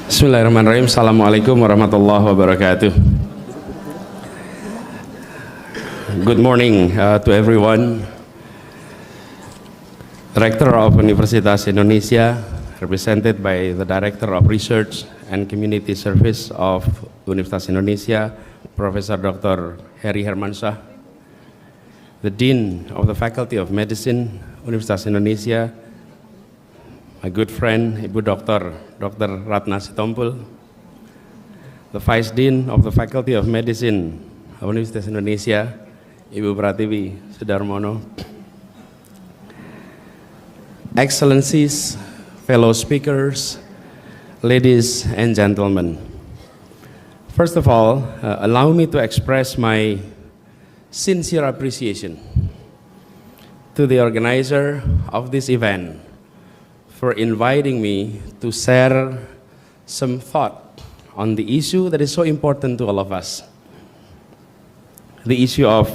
Bismillahirrahmanirrahim. Assalamualaikum warahmatullahi wabarakatuh. Good morning to everyone. Director of Universitas Indonesia, represented by the Director of Research and Community Service of Universitas Indonesia, Professor Dr. Heri Hermansyah, the Dean of the Faculty of Medicine, Universitas Indonesia, my good friend, Ibu Dr. Ratna Sitompul, the Vice Dean of the Faculty of Medicine of Universitas Indonesia, Ibu Pratiwi Sudarmono, Excellencies, fellow speakers, ladies and gentlemen. First of all, allow me to express my sincere appreciation to the organizer of this event for inviting me to share some thought on the issue that is so important to all of us, the issue of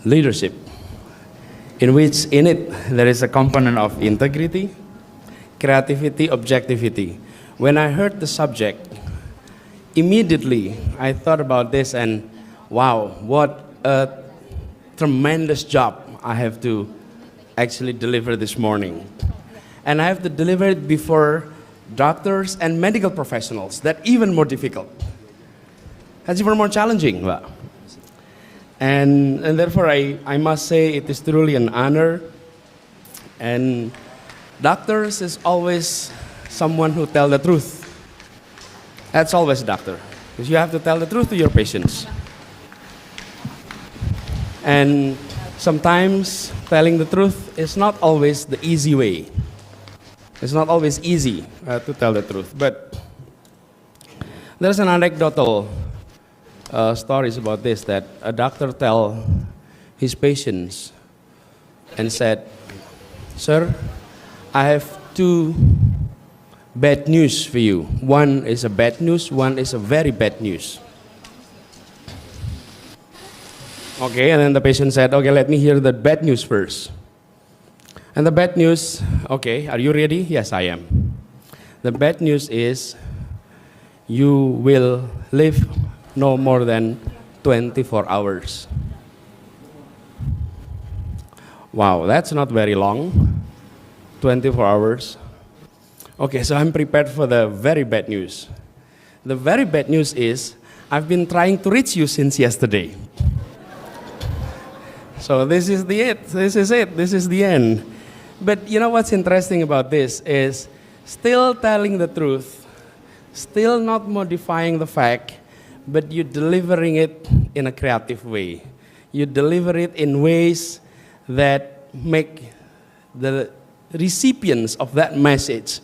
leadership, in which in it there is a component of integrity, creativity, objectivity. When I heard the subject, immediately I thought about this and wow, what a tremendous job I have to actually deliver this morning. And I have to deliver it before doctors and medical professionals. That's even more difficult. That's even more challenging. And therefore I must say it is truly an honor. And doctors is always someone who tell the truth. That's always a doctor, because you have to tell the truth to your patients. And sometimes telling the truth is not always the easy way. It's not always easy to tell the truth. But there's an anecdotal stories about this, that a doctor tell his patients and said, "Sir, I have two bad news for you. One is a bad news, one is a very bad news." Okay, and then the patient said, "Okay, let me hear the bad news first." And the bad news, okay, are you ready? Yes, I am. The bad news is you will live no more than 24 hours. Wow, that's not very long, 24 hours. Okay, so I'm prepared for the very bad news. The very bad news is I've been trying to reach you since yesterday. So this is it, this is the end. But you know what's interesting about this is still telling the truth, still not modifying the fact, but you're delivering it in a creative way. You deliver it in ways that make the recipients of that message.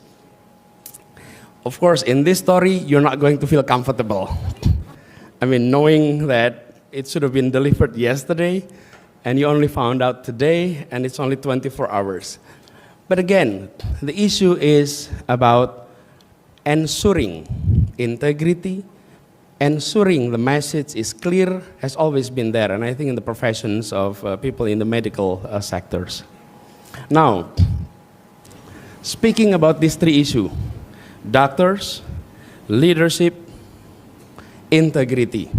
Of course, in this story, you're not going to feel comfortable. I mean, knowing that it should have been delivered yesterday, and you only found out today, and it's only 24 hours. But again, the issue is about ensuring integrity, ensuring the message is clear, has always been there, and I think in the professions of people in the medical sectors. Now, speaking about these three issues, doctors, leadership, integrity.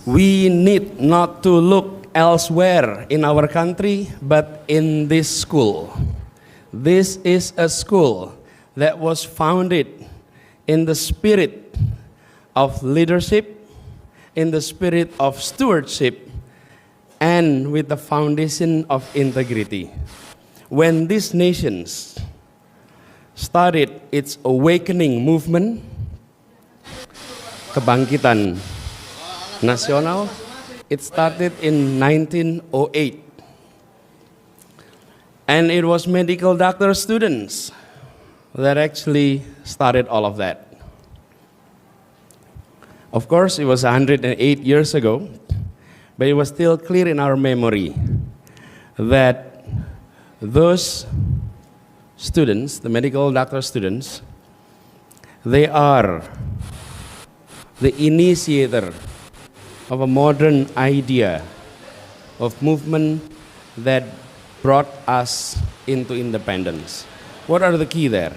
We need not to look elsewhere in our country, but in this school. This is a school that was founded in the spirit of leadership, in the spirit of stewardship, and with the foundation of integrity. When these nations started its awakening movement, kebangkitan nasional, it started in 1908. And it was medical doctor students that actually started all of that. Of course, it was 108 years ago, but it was still clear in our memory that those students, the medical doctor students, they are the initiator of a modern idea of movement that brought us into independence. What are the key there?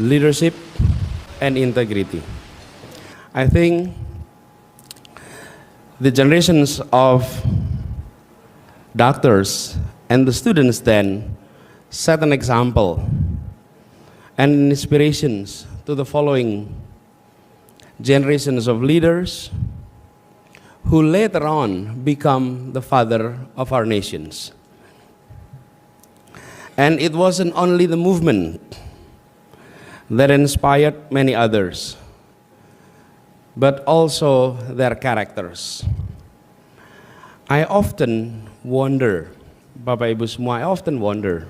leadership, and integrity. I think the generations of doctors and the students then set an example and inspirations to the following generations of leaders who later on become the father of our nations. And it wasn't only the movement that inspired many others, but also their characters. I often wonder, Bapak Ibu semua, I often wonder,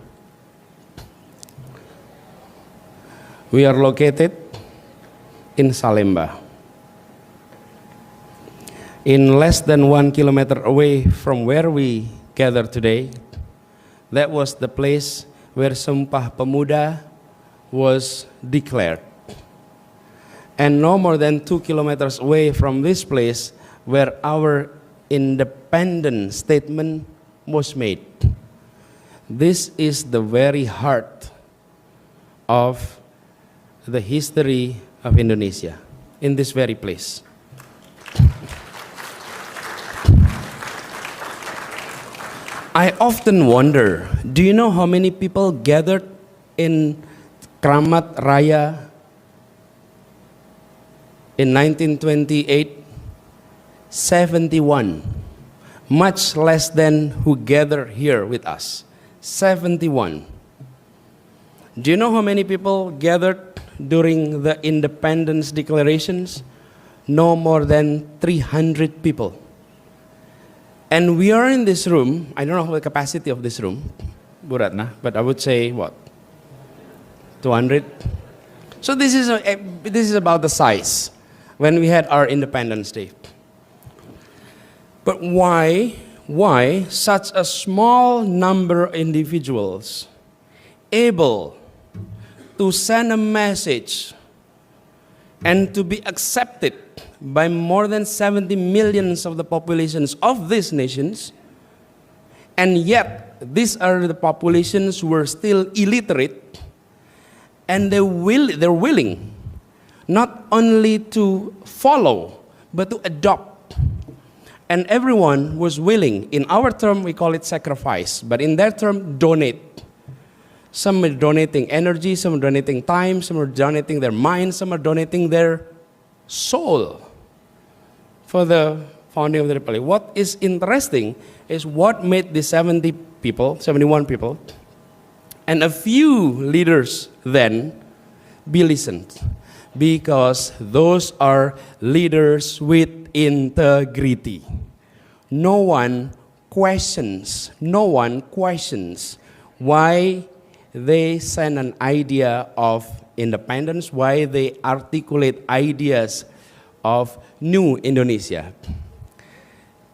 we are located in Salemba. In less than 1 kilometer away from where we gather today, that was the place where Sumpah Pemuda was declared. And no more than 2 kilometers away from this place where our independent statement was made. This is the very heart of the history of Indonesia, in this very place. I often wonder, do you know how many people gathered in Kramat Raya in 1928? 71. Much less than who gather here with us. 71. Do you know how many people gathered during the independence declarations? No more than 300 people. And we are in this room, I don't know the capacity of this room, Bu Ratna, but I would say, what, 200? So this is about the size when we had our Independence Day. But why such a small number of individuals able to send a message and to be accepted by more than 70 millions of the populations of these nations, and yet these are the populations who are still illiterate, and they're willing not only to follow, but to adopt. And everyone was willing. In our term, we call it sacrifice, but in their term, donate. Some are donating energy, some are donating time, some are donating their mind, some are donating their soul for the founding of the Republic. What is interesting is what made the 71 people, and a few leaders then be listened. Because those are leaders with integrity. No one questions why they send an idea of independence, why they articulate ideas of new Indonesia.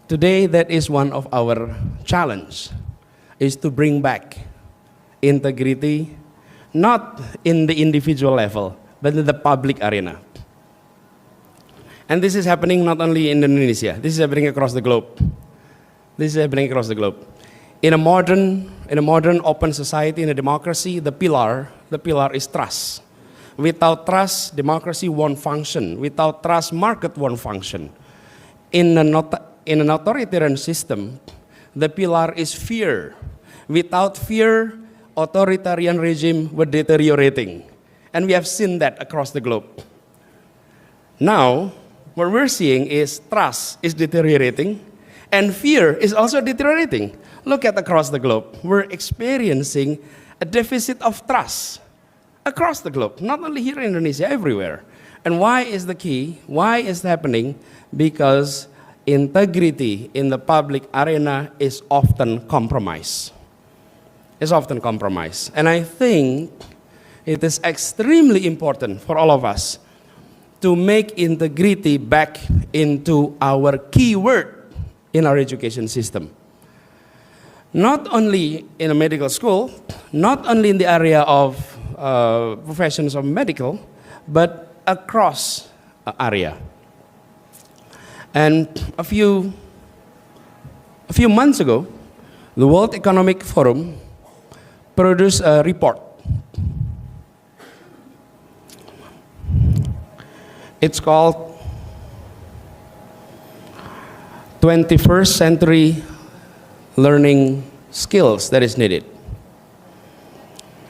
Today, that is one of our challenge, is to bring back integrity, not in the individual level, but in the public arena. And this is happening not only in Indonesia, this is happening across the globe. In a modern open society, in a democracy, the pillar is trust. Without trust, democracy won't function. Without trust, market won't function. In an authoritarian system, the pillar is fear. Without fear, authoritarian regime were deteriorating. And we have seen that across the globe. Now, what we're seeing is trust is deteriorating, and fear is also deteriorating. Look at across the globe. We're experiencing a deficit of trust across the globe, not only here in Indonesia, everywhere. And why is the key? Why is it happening? Because integrity in the public arena is often compromised. And I think it is extremely important for all of us to make integrity back into our key word in our education system. Not only in a medical school, not only in the area of professions of medical, but across area. And a few months ago, the World Economic Forum produced a report. It's called 21st century learning skills that is needed.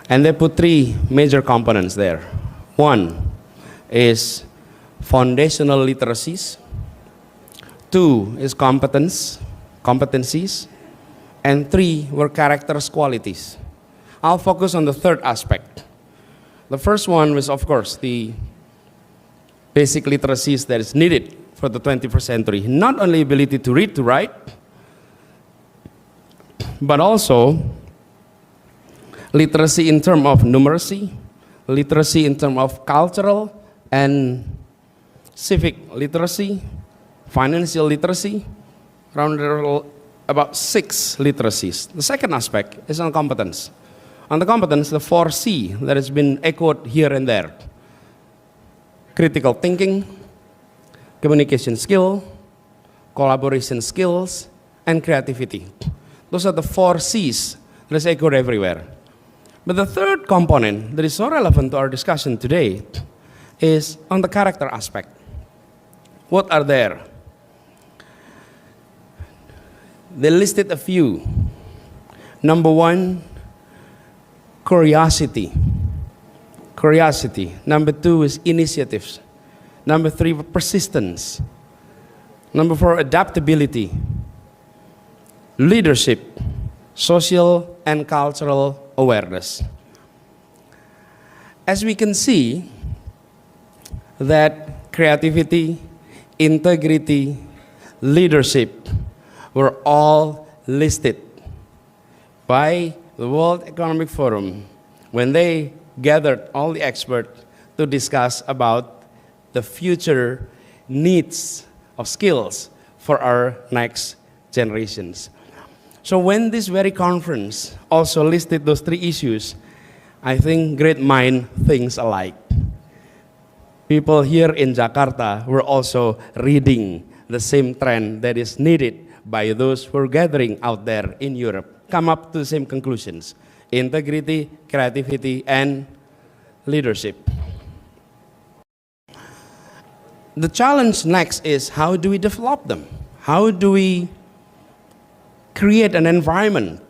And they put three major components there. One is foundational literacies. Two is competencies. And three were characters qualities. I'll focus on the third aspect. The first one was, of course, the basic literacies that is needed for the 21st century. Not only ability to read, to write, but also literacy in terms of numeracy, literacy in terms of cultural and civic literacy, financial literacy, around about 6 literacies. The second aspect is on competence. On the competence, the 4C that has been echoed here and there. Critical thinking, communication skill, collaboration skills, and creativity. Those are the 4 C's that is echoed everywhere. But the third component that is so relevant to our discussion today is on the character aspect. What are there? They listed a few. Number 1, curiosity. Curiosity. Number 2 is initiatives. Number 3, persistence. Number 4, adaptability. Leadership. Social and cultural awareness. As we can see, that creativity, integrity, leadership were all listed by the World Economic Forum when they gathered all the experts to discuss about the future needs of skills for our next generations. So when this very conference also listed those 3 issues, I think great mind thinks alike. People here in Jakarta were also reading the same trend that is needed by those who are gathering out there in Europe, come up to the same conclusions: integrity, creativity, and leadership. The challenge next is, how do we develop them? How do we create an environment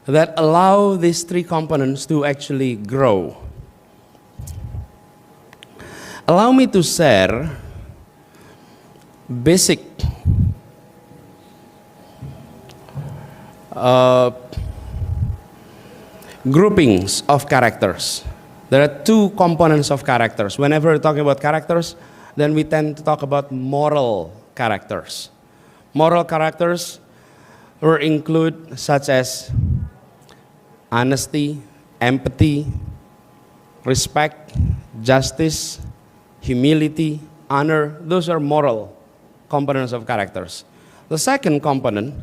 that allow these 3 components to actually grow? Allow me to share basic groupings of characters. There are 2 components of characters. Whenever we're talking about characters, then we tend to talk about moral characters. Moral characters will include such as honesty, empathy, respect, justice, humility, honor. Those are moral components of characters. The second component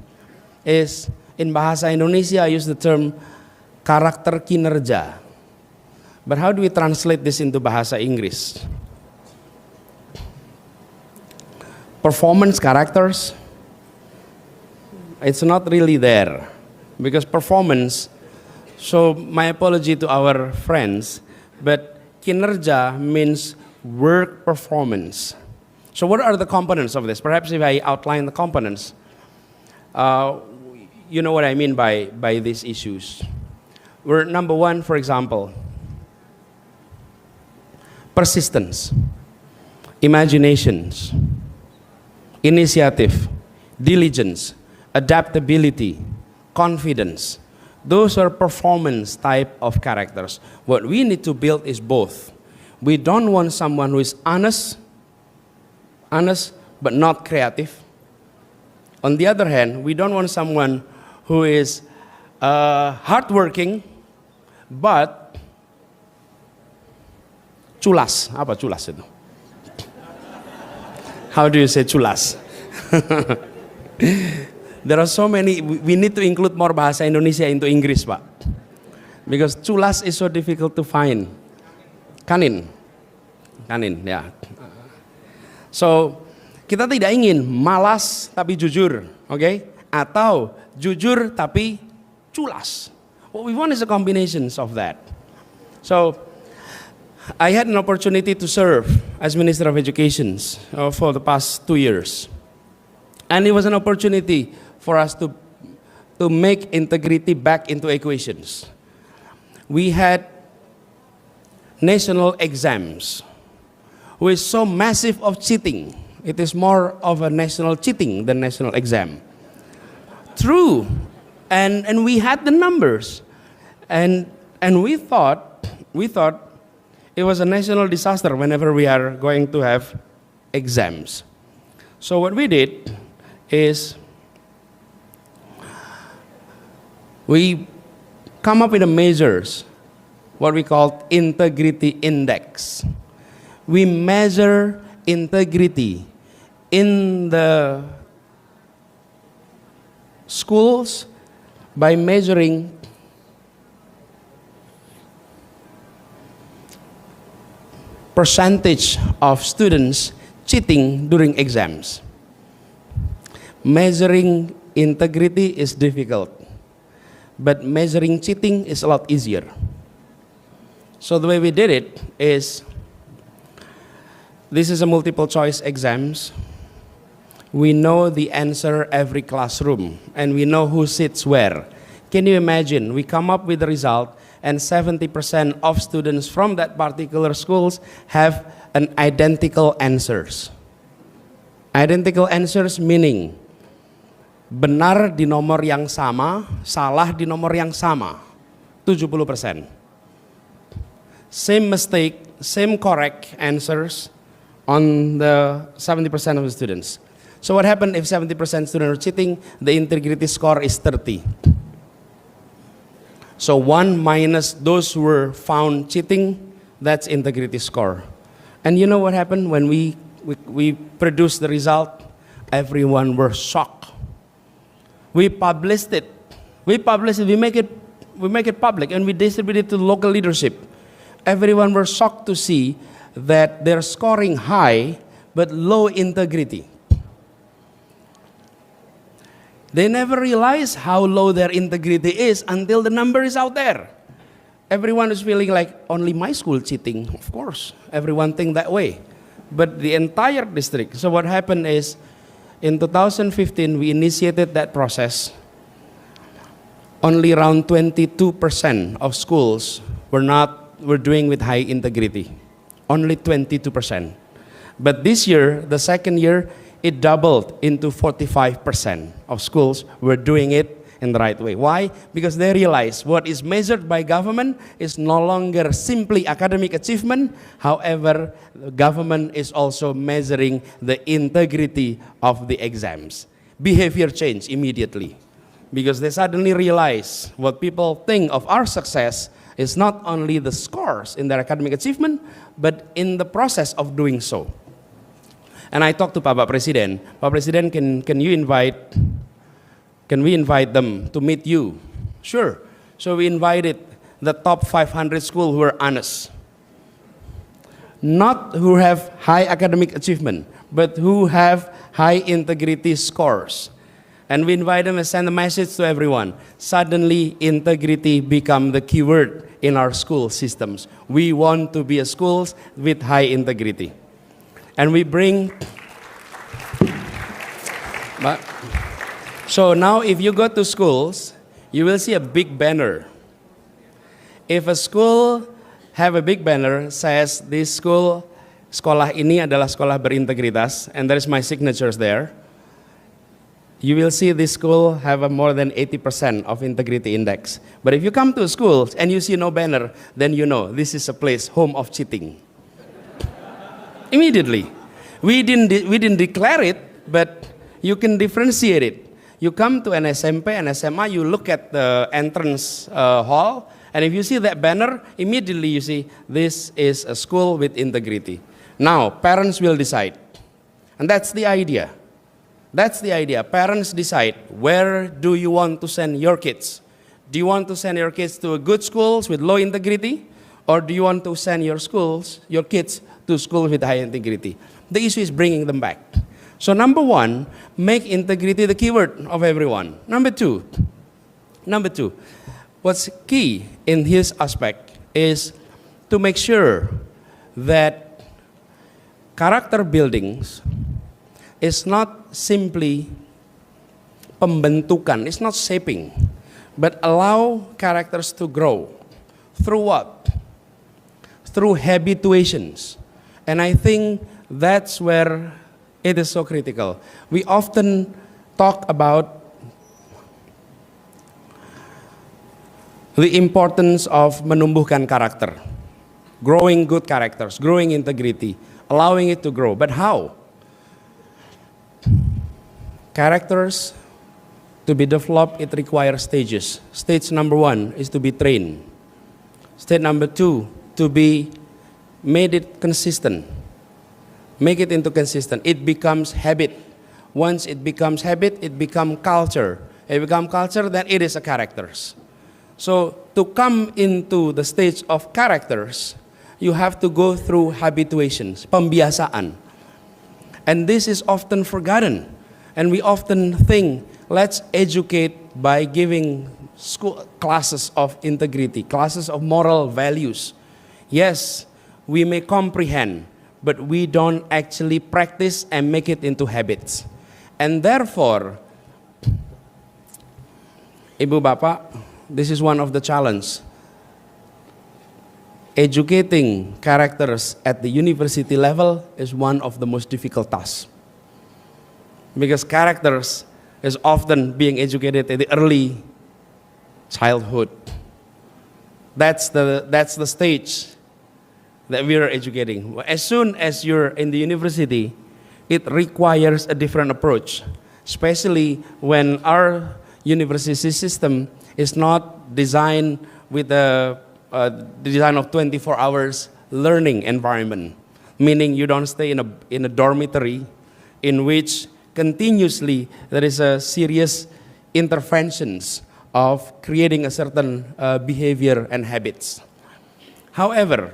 is, in bahasa Indonesia, I use the term karakter kinerja. But how do we translate this into bahasa Inggris? Performance characters? It's not really there, because performance, so my apology to our friends, but kinerja means work performance. So what are the components of this? Perhaps if I outline the components, you know what I mean by these issues. We're number 1, for example, persistence, imaginations, initiative, diligence, adaptability, confidence. Those are performance type of characters. What we need to build is both. We don't want someone who is honest but not creative. On the other hand, we don't want someone who is hardworking but culas. Apa culas itu? How do you say culas? There are so many, we need to include more bahasa Indonesia into Inggris, Pak. Because culas is so difficult to find. Kanin, ya. So, kita tidak ingin malas tapi jujur, okay? Atau jujur tapi culas. What we want is a combination of that. So, I had an opportunity to serve as Minister of Education for the past 2 years. And it was an opportunity for us to make integrity back into equations. We had national exams, which is so massive of cheating. It is more of a national cheating than national exam. True, and we had the numbers, and we thought it was a national disaster whenever we are going to have exams. So what we did is we come up with a measures, what we call integrity index. We measure integrity in the schools by measuring percentage of students cheating during exams. Measuring integrity is difficult, but measuring cheating is a lot easier. So the way we did it is, this is a multiple choice exams. We know the answer every classroom, and we know who sits where. Can you imagine, we come up with the result, and 70% of students from that particular schools have an identical answers. Identical answers meaning, benar di nomor yang sama, salah di nomor yang sama, 70%. Same mistake, same correct answers on the 70% of the students. So what happened if 70% students are cheating? The integrity score is 30. So 1 minus those who were found cheating, that's integrity score. And you know what happened when we produced the result? Everyone were shocked. We published it. We make it public, and we distribute it to local leadership. Everyone were shocked to see that they're scoring high but low integrity. They never realize how low their integrity is until the number is out there. Everyone is feeling like only my school cheating. Of course, everyone think that way. But the entire district. So what happened is, in 2015, we initiated that process. Only around 22% of schools were doing with high integrity. Only 22%. But this year, the second year, it doubled into 45% of schools were doing it in the right way. Why? Because they realize what is measured by government is no longer simply academic achievement. However, the government is also measuring the integrity of the exams. Behavior change immediately, because they suddenly realize what people think of our success is not only the scores in their academic achievement, but in the process of doing so. And I talked to Pak Presiden. Pak Presiden, can we invite them to meet you? Sure. So we invited the top 500 schools who are honest. Not who have high academic achievement, but who have high integrity scores. And we invite them and send a message to everyone. Suddenly, integrity become the keyword in our school systems. We want to be a schools with high integrity. And we bring, so now if you go to schools, you will see a big banner. If a school have a big banner says this school, sekolah ini adalah sekolah berintegritas, and there is my signatures there, you will see this school have a more than 80% of integrity index. But if you come to a school and you see no banner, then you know this is a place home of cheating. Immediately. We didn't declare it, but you can differentiate it. You come to an SMP and SMA, you look at the entrance hall, and if you see that banner, immediately you see this is a school with integrity. Now, parents will decide. And that's the idea. That's the idea. Parents decide, where do you want to send your kids? Do you want to send your kids to good schools with low integrity? Or do you want to send your kids to schools with high integrity? The issue is bringing them back. So number one, make integrity the keyword of everyone. Number two, what's key in his aspect is to make sure that character buildings is not simply pembentukan, it's not shaping, but allow characters to grow. Through what? Through habituations. And I think that's where it is so critical. We often talk about the importance of menumbuhkan karakter, growing good characters, growing integrity, allowing it to grow. But how? Characters to be developed, it requires stages. Stage number 1 is to be trained. Stage number 2, to be made it consistent. Make it into consistent. It becomes habit. Once it becomes habit, it becomes culture. It becomes culture, then it is a characters. So to come into the stage of characters, you have to go through habituations, pembiasaan. And this is often forgotten. And we often think, let's educate by giving school classes of integrity, classes of moral values. Yes, we may comprehend, but we don't actually practice and make it into habits. And therefore, Ibu Bapak, this is one of the challenges. Educating characters at the university level is one of the most difficult tasks. Because characters is often being educated at the early childhood. That's the stage that we are educating. As soon as you're in the university, it requires a different approach, especially when our university system is not designed with the design of 24 hours learning environment, meaning you don't stay in a dormitory in which continuously there is a serious interventions of creating a certain behavior and habits. However,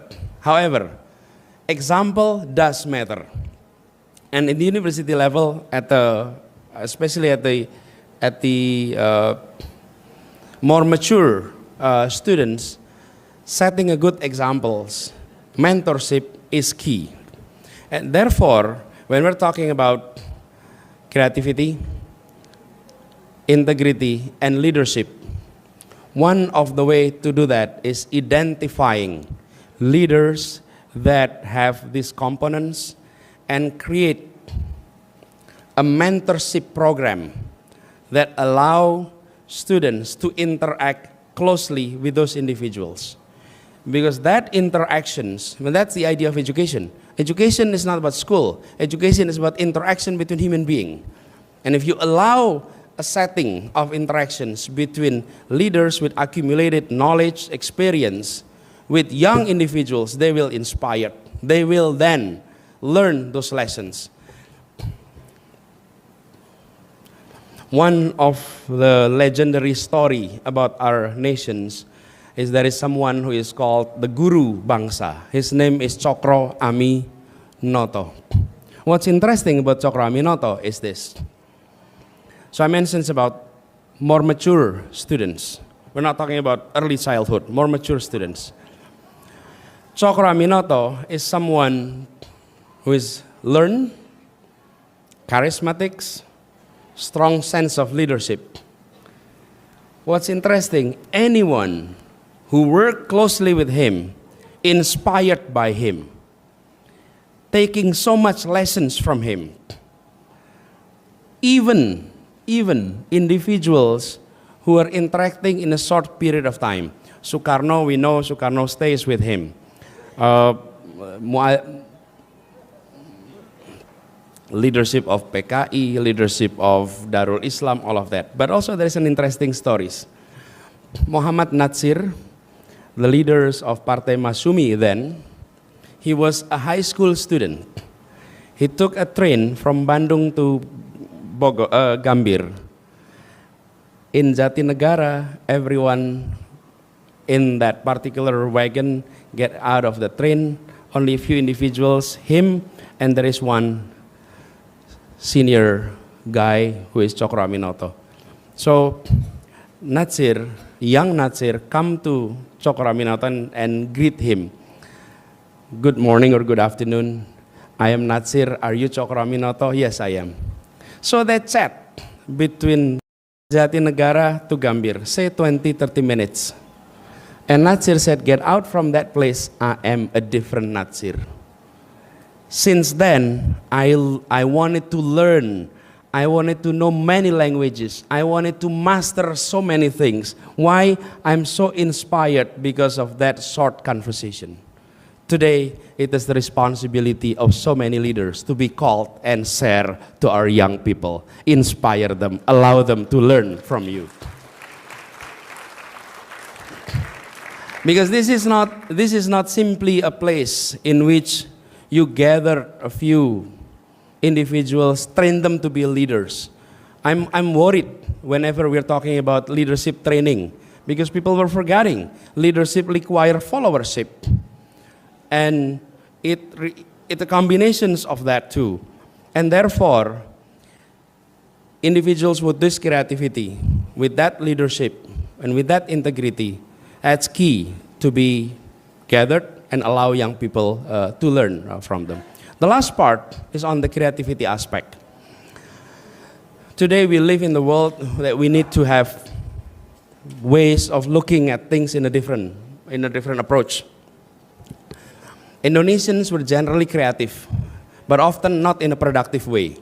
example does matter. And in the university level, especially at the more mature students, setting a good examples, mentorship is key. And therefore, when we're talking about creativity, integrity, and leadership, one of the way to do that is identifying leaders that have these components and create a mentorship program that allow students to interact closely with those individuals. Because that interactions, well, that's the idea of education. Education is not about school. Education is about interaction between human beings. And if you allow a setting of interactions between leaders with accumulated knowledge, experience, with young individuals, they will inspire. They will then learn those lessons. One of the legendary story about our nations is there is someone who is called the Guru Bangsa. His name is Cokro Aminoto. What's interesting about Cokro Aminoto is this. So I mentioned about more mature students. We're not talking about early childhood, more mature students. Cokro Aminoto is someone who is learned, charismatic, strong sense of leadership. What's interesting, anyone who worked closely with him, inspired by him, taking so much lessons from him. Even individuals who are interacting in a short period of time. Sukarno, we know Sukarno stays with him. Leadership of PKI, leadership of Darul Islam, all of that. But also there is an interesting stories. Muhammad Natsir, the leaders of Partai Masumi then, he was a high school student. He took a train from Bandung to Gambir. In Jatinegara, everyone in that particular wagon get out of the train, only a few individuals, him, and there is one senior guy who is Cokro Aminoto. So Natsir, young Natsir, come to Cokro Aminoto and greet him. Good morning or good afternoon. I am Natsir. Are you Cokroaminoto? Yes, I am. So that chat between Jatinegara to Gambir, say 20-30 minutes. And Natsir said, get out from that place, I am a different Natsir. Since then, I wanted to learn. I wanted to know many languages. I wanted to master so many things. Why? I'm so inspired because of that short conversation. Today, it is the responsibility of so many leaders to be called and share to our young people. Inspire them, allow them to learn from you. Because this is not simply a place in which you gather a few individuals, train them to be leaders. I'm worried whenever we're talking about leadership training because people were forgetting leadership requires followership. And it's a combinations of that too. And therefore, individuals with this creativity, with that leadership, and with that integrity, that's key to be gathered and allow young people to learn from them. The last part is on the creativity aspect. Today we live in the world that we need to have ways of looking at things in a different approach. Indonesians were generally creative, but often not in a productive way.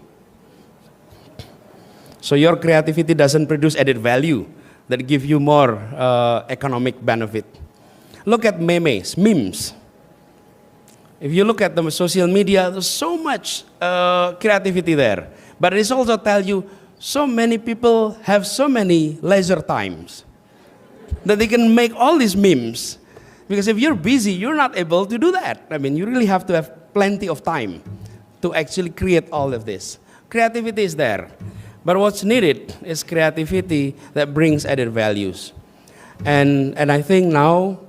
So your creativity doesn't produce added value that give you more economic benefit. Look at memes. If you look at the social media, there's so much creativity there. But it also tells you so many people have so many leisure times that they can make all these memes. Because if you're busy, you're not able to do that. I mean, you really have to have plenty of time to actually create all of this. Creativity is there. But what's needed is creativity that brings added values. And I think now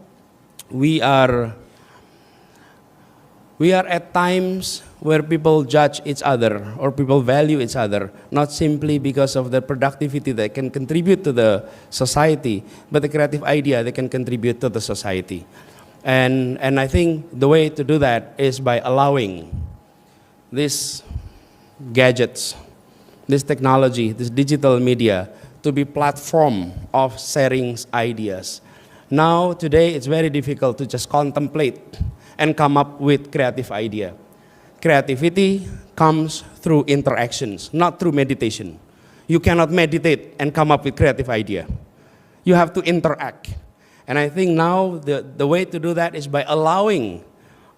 we are at times where people judge each other or people value each other, not simply because of the productivity that can contribute to the society, but the creative idea that can contribute to the society. And I think the way to do that is by allowing these gadgets, this technology, this digital media to be platform of sharing ideas. Now, today, it's very difficult to just contemplate and come up with creative idea. Creativity comes through interactions, not through meditation. You cannot meditate and come up with creative idea. You have to interact. And I think now the way to do that is by allowing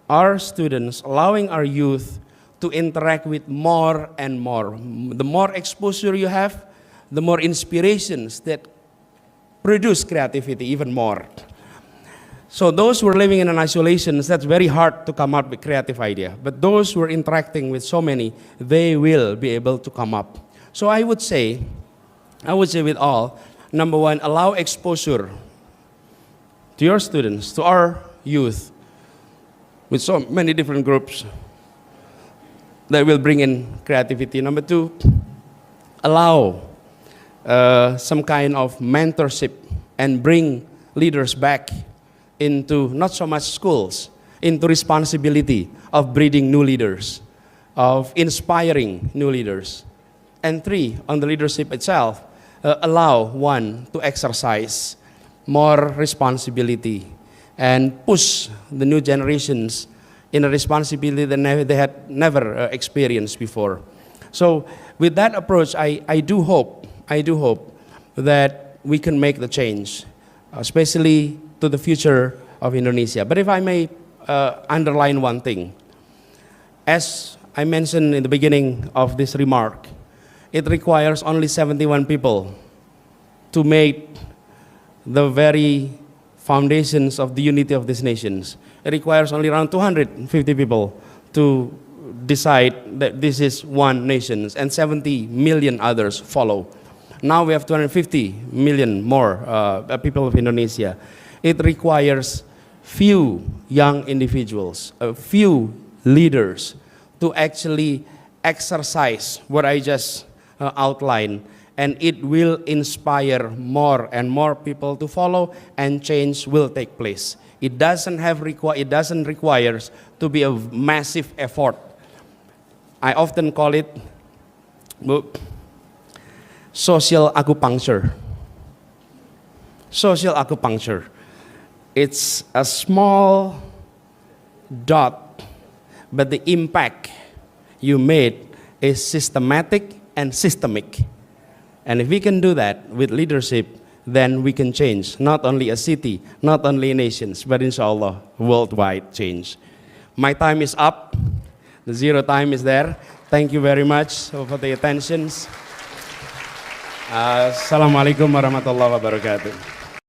our students, allowing our youth to interact with more and more. The more exposure you have, the more inspirations that produce creativity even more. So those who are living in an isolation, that's very hard to come up with creative idea. But those who are interacting with so many, they will be able to come up. So I would say with all, number one, allow exposure to your students, to our youth, with so many different groups that will bring in creativity. Number two, allow some kind of mentorship and bring leaders back into not so much schools, into responsibility of breeding new leaders, of inspiring new leaders. And three, on the leadership itself, allow one to exercise more responsibility and push the new generations in a responsibility that they had never experienced before. So with that approach, I do hope that we can make the change, especially to the future of Indonesia. But if I may underline one thing, as I mentioned in the beginning of this remark, it requires only 71 people to make the very foundations of the unity of these nations. It requires only around 250 people to decide that this is one nation, and 70 million others follow. Now we have 250 million more people of Indonesia. It requires few young individuals, a few leaders to actually exercise what I just outlined, and it will inspire more and more people to follow, and change will take place. It doesn't require to be a massive effort, I often call it social acupuncture. Social acupuncture. It's a small dot, but the impact you made is systematic and systemic. And if we can do that with leadership, then we can change not only a city, not only nations, but inshallah, worldwide change. My time is up. The zero time is there. Thank you very much for the attention. Assalamualaikum warahmatullahi wabarakatuh.